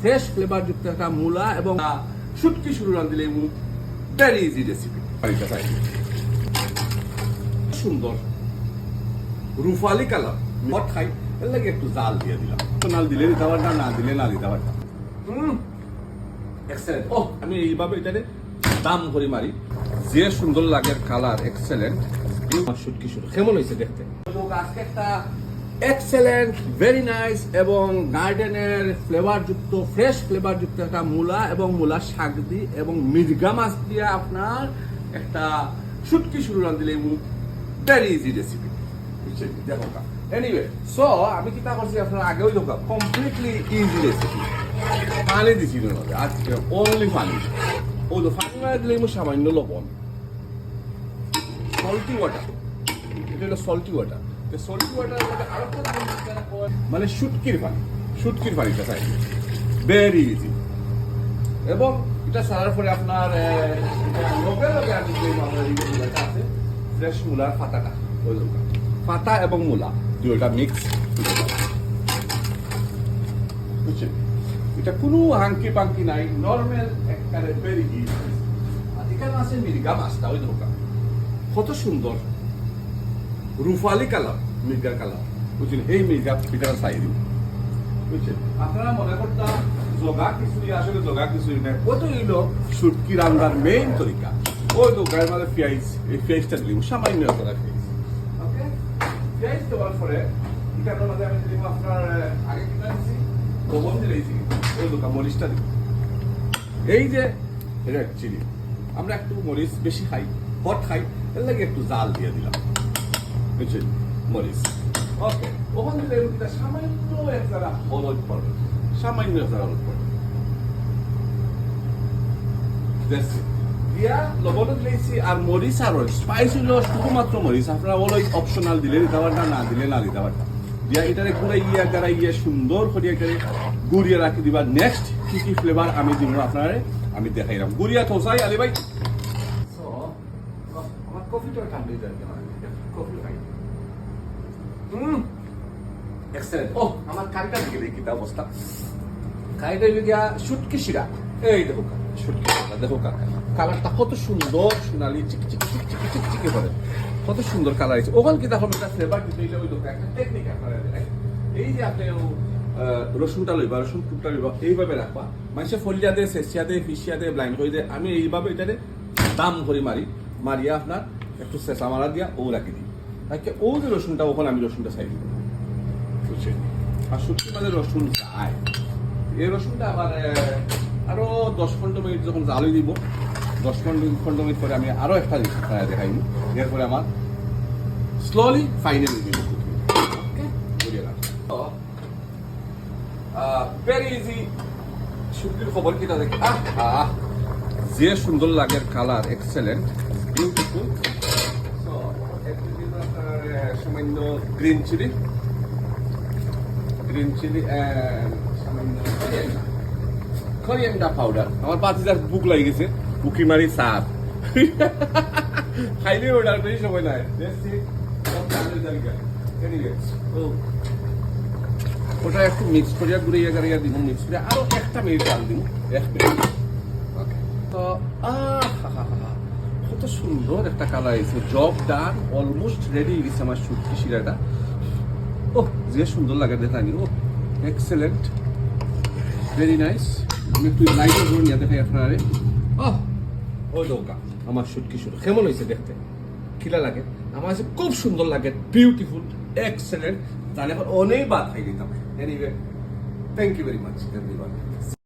Fresh flavour যুক্ত একটা মূলা এবং শুটকি শুরু রাঁধলে এবং ভেরি ইজি রেসিপি। সুন্দর রুফালি কালার মট খাই এর লাগে একটু জাল দিয়ে দিলাম, তো নাল দিলে দিতে পারতাম, না দিলে না দিতে পারতাম। এক্সেলেন্ট। ও আমি এইভাবে এটারে দাম ভরি মারি, যে সুন্দর লাগে কালার এক্সেলেন্ট। শুটকি শুরু কেমন হয়েছে দেখতে? আজকে একটা এক্সেলেন্ট ভেরি নাইস এবং গার্ডেনের ফ্লেভার যুক্ত ফ্রেশ ফ্লেভার যুক্ত একটা মূলা এবং মূলা শাক দিয়ে এবং মির্গা মাছ দিয়ে আপনার একটা শুটকি শুরু রাঁধলে এবং ভেরি ইজি রেসিপি, বুঝছেন? দেখো এনিওয়ে, সো আমি কি তা করছি আপনার আগেও দেখো কমপ্লিটলি ইজি রেসিপি। পানি দিছি না আজকে, অনলি পানি। ও তো পানি মানে দিলে সামান্য লবণ, সল্টি ওয়াটার, এটা হলো সল্টি ওয়াটার। সল্টি ওয়াটার মানে শুটকির পানিটা চাই, ভেরি ইজি। এবং এটা ছাড়ার পরে আপনার লগে লগে আমি যে মূলাটা আছে ফ্রেশ মূলার পাতাটা, ওই পাতা এবং মূলা দুইটা মিক্স, বুঝছেন? এটা কোনো হাঙ্কি পাঙ্কি নাই, নর্মাল একবারে ভেরি ইজি। আর এখানে আছে মির্গা মাছটা, ওই ধোকা কত সুন্দর রুফালি কালার, মির্গার কালার, বুঝছেন? এই মির্গা পিঠাটা চাই দিন, বুঝছেন? আপনারা মনে করতাম জগা কিছুই, আসলে জগা কিছুই নাই, কত হইলো শুটকি রান্নার মেইন তরিকা। ওই তো গায়ের মাঝে পেঁয়াজ, এই পেঁয়াজটা দিলাম সামান্য একটা পেঁয়াজ। ওকে, পেঁয়াজ দেওয়ার পরে এটার মাঝে আমি দিলাম আপনার আগে কিনা দিচ্ছি লবণ দিলেছি, ওই দোকান মরিচটা দিই। এই যে রেড চিলি, আমরা একটু মরিচ বেশি খাই, হট খাই, এর লাগে একটু জাল দিয়ে দিলাম, বুঝছেন? মরিচ ওকে। ওখান থেকে সামান্য এক জায়গা হলুদ পড়বে, সামান্য এক জায়গা হলুদ পড়বে, দিয়া লবণ দিয়েছি। আর মরিচ আর স্পাইস হইলো শুধুমাত্র মরিচ, আপনারা বলো অপশনাল দিলে দিতে পারতাম, না দিলে না দিতে পারতাম। দিয়া এটারে গুড়াইয়া সুন্দর করে গুড়িয়ে রাখি দিবা। নেক্সট কি কি ফ্লেভার আমি দিব আপনারে আমি দেখাইলাম। গুড়িয়া থোসাই আলি ভাই, আমার কফিটা ঠান্ডা যায়, কফি খাই। এক্সেলেন্ট। ও আমার কারিটা গেলে কি অবস্থা, কারিটা গিয়া শুটকি শিরা, এই দেখো শুটকি শিরা, দেখো কালারটা কত সুন্দর সোনালি চিকি করে, কত সুন্দর কালার আছে। ওখান কি তখন একটা ফ্লেভার দিতে হইলে ওই দোকান একটা টেকনিক আপনারা, এই যে আপনি রসুনটা লইবা, রসুন টুকটা লইবা, এইভাবে রাখবা। মানুষের ফলিয়া দিয়ে সেচিয়া দিয়ে ফিসিয়া দিয়ে ব্লাইন্ড হয়ে যায়। আমি এইভাবে এটারে দাম ভরি মারিয়া আপনার একটু চেঁচা মারা দিয়া ও রাখি দিই, তাকে ও যে রসুনটা ওখানে আমি রসুনটা চাই দিব, বুঝছেন? আর শুটকি মানে রসুন যায়, এই রসুনটা আবার আরো 10-15 মিনিট যখন জালই দিব, 10-15 মিনিট পরে আমি আরো একটা দেখাইনি। এরপরে আমার স্লোলি ফাইনালি দিব। ভেরি ইজি শুটকির খবর কিটা দেখি, যে সুন্দর লাগে কালার এক্সেলেন্ট বিউটিফুল। সামান্য গ্রিন চিলি সামান্য করিয়েন্ডার পাউডার। আমার বাতিজার বুক লাগে গেছে, বুকি মারি সাপ খাইলে অর্ডার করি সময় নাই। ওটা একটু মিক্স করিয়া গুড়িয়া গাড়িয়া দিব, মিক্স করে আরো একটা মিনিট ডাল দিব, 1 মিনিট। ওকে, তো কত সুন্দর একটা কালার আছে। জব ডান, অলমোস্ট রেডি হয়ে গেছে আমার শুটকি শিরাটা। ও যে সুন্দর লাগে দেখানি, ও এক্সেলেন্ট, ভেরি নাইস। আমি একটু লাইটের জন্য নিয়ে দেখাই আপনারে। ওই দোকা আমার শুটকি শুরু কেমন হয়েছে দেখতে, কিলা লাগে? আমার কাছে খুব সুন্দর লাগে, বিউটিফুল, এক্সেলেন্ট। জানে অনেক বাদ খাই দিতাম। Anyway, thank you very much everyone.